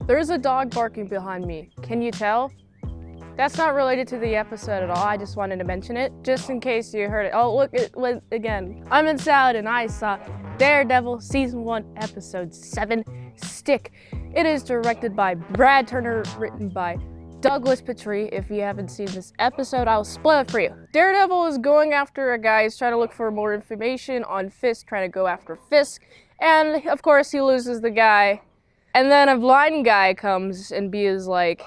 There's a dog barking behind me. Can you tell? That's not related to the episode at all. I just wanted to mention it, just in case you heard it. Oh, look, it was again. I'm in Salad and I saw Daredevil Season 1, Episode 7, Stick. It is directed by Brad Turner, written by Douglas Petrie. If you haven't seen this episode, I'll spoil it for you. Daredevil is going after a guy. He's trying to look for more information on Fisk, trying to go after Fisk. And, of course, he loses the guy. And then a blind guy comes and is like,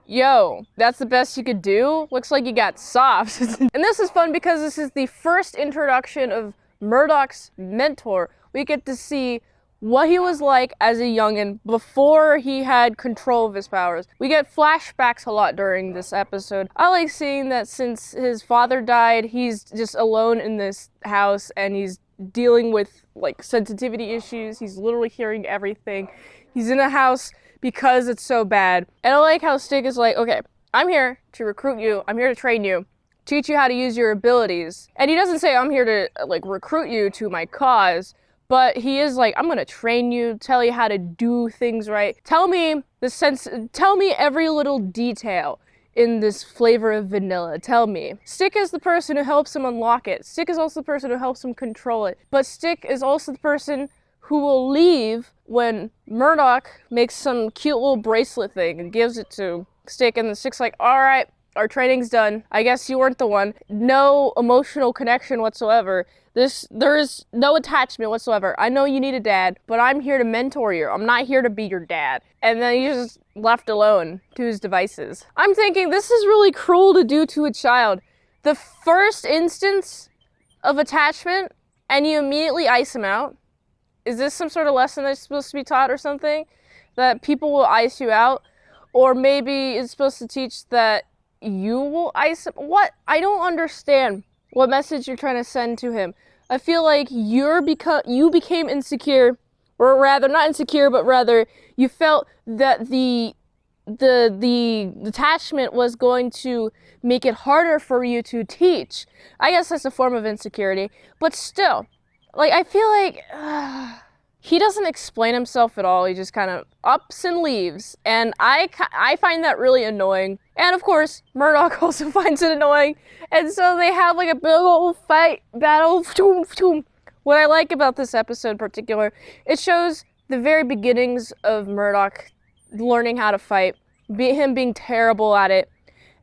yo, that's the best you could do? Looks like you got soft. And this is fun because this is the first introduction of Murdock's mentor. We get to see what he was like as a youngin' before he had control of his powers. We get flashbacks a lot during this episode. I like seeing that since his father died, he's just alone in this house and he's dealing with like sensitivity issues. He's literally hearing everything. He's in a house because it's so bad. And I like how Stick is like, okay, I'm here to recruit you. I'm here to train you, teach you how to use your abilities. And he doesn't say I'm here to like recruit you to my cause, but he is like, I'm gonna train you, tell you how to do things right. Tell me every little detail in this flavor of vanilla. Tell me. Stick is the person who helps him unlock it. Stick is also the person who helps him control it. But Stick is also the person who will leave when Murdock makes some cute little bracelet thing and gives it to Stick, and the Stick's like, all right, our training's done. I guess you weren't the one. No emotional connection whatsoever. There is no attachment whatsoever. I know you need a dad, but I'm here to mentor you. I'm not here to be your dad. And then he's just left alone to his devices. I'm thinking this is really cruel to do to a child. The first instance of attachment, and you immediately ice him out. Is this some sort of lesson that's supposed to be taught or something? That people will ice you out? Or maybe it's supposed to teach that you will ice him? What? I don't understand what message you're trying to send to him. I feel like you became insecure, or rather, not insecure, but rather you felt that the attachment was going to make it harder for you to teach. I guess that's a form of insecurity, but still, like, I feel like he doesn't explain himself at all. He just kind of ups and leaves, and I find that really annoying. And of course, Murdock also finds it annoying, and so they have like a big old fight, battle. What I like about this episode in particular, it shows the very beginnings of Murdock learning how to fight, him being terrible at it,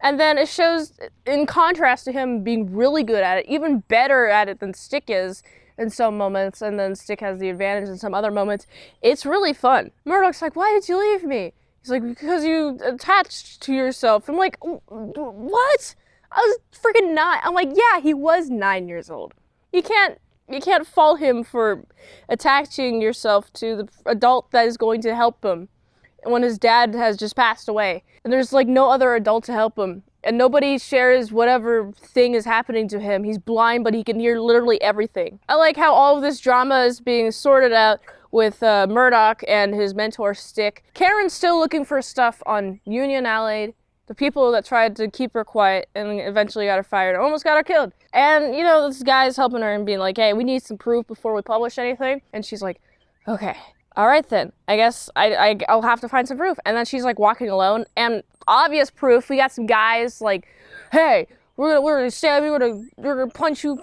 and then it shows, in contrast to him being really good at it, even better at it than Stick is in some moments, and then Stick has the advantage in some other moments. It's really fun. Murdock's like, why did you leave me? He's like, because you attached to yourself. I'm like, what? I was freaking 9. I'm like, yeah, he was 9 years old. You can't fault him for attaching yourself to the adult that is going to help him when his dad has just passed away. And there's like no other adult to help him. And nobody shares whatever thing is happening to him. He's blind, but he can hear literally everything. I like how all of this drama is being sorted out with Murdock and his mentor Stick. Karen's still looking for stuff on Union Allied, the people that tried to keep her quiet and eventually got her fired and almost got her killed. And, you know, this guy's helping her and being like, hey, we need some proof before we publish anything. And she's like, okay, all right then. I guess I'll have to find some proof. And then she's like walking alone, and obvious proof. We got some guys like, hey, we're gonna stab you, we're gonna punch you.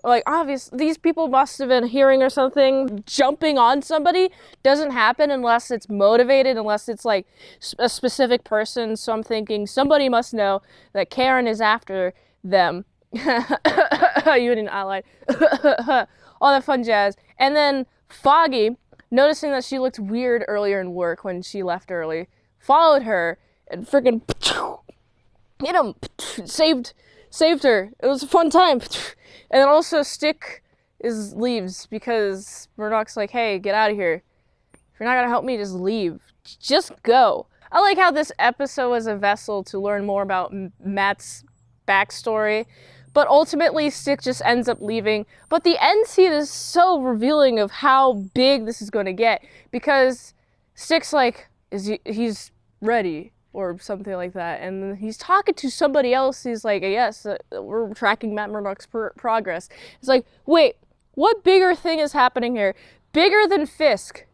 Like, obvious, these people must have been hearing or something. Jumping on somebody doesn't happen unless it's motivated, unless it's like a specific person. So I'm thinking somebody must know that Karen is after them. Union Allied. All that fun jazz. And then Foggy, noticing that she looked weird earlier in work when she left early, followed her and freaking hit him, saved her. It was a fun time. And then also Stick leaves because Murdock's like, hey, get out of here. If you're not gonna help me, just leave. Just go. I like how this episode was a vessel to learn more about Matt's backstory, but ultimately Stick just ends up leaving. But the end scene is so revealing of how big this is gonna get, because Stick's like, he's ready, or something like that, and he's talking to somebody else. He's like, yes, we're tracking Matt Murdock's progress. It's like, wait, what bigger thing is happening here? Bigger than Fisk.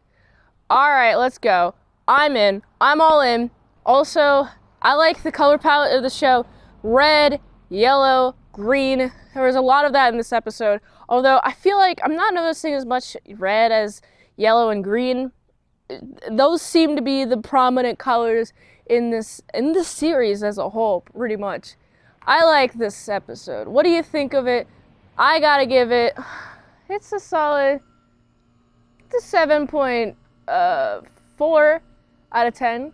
All right, let's go. I'm in. I'm all in. Also, I like the color palette of the show. Red, yellow, green. There was a lot of that in this episode. Although I feel like I'm not noticing as much red as yellow and green. Those seem to be the prominent colors in this series as a whole, pretty much. I like this episode. What do you think of it? I gotta give it, it's a solid, it's a 7.4 out of 10.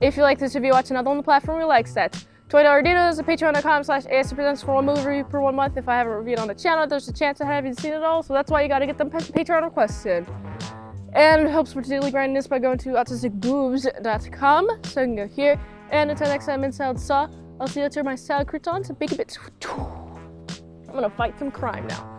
If you like this video, watch another on the platform you like that. $20 donations at patreon.com/ASEPresents for one movie review per 1 month. If I haven't reviewed on the channel, there's a chance I haven't seen it all, so that's why you gotta get them Patreon requests in. And it helps with daily grinding this by going to autisticboobs.com, so you can go here. And until next time, in Salad Saw, I'll see you later my salad croutons and bacon bits. I'm gonna fight some crime now.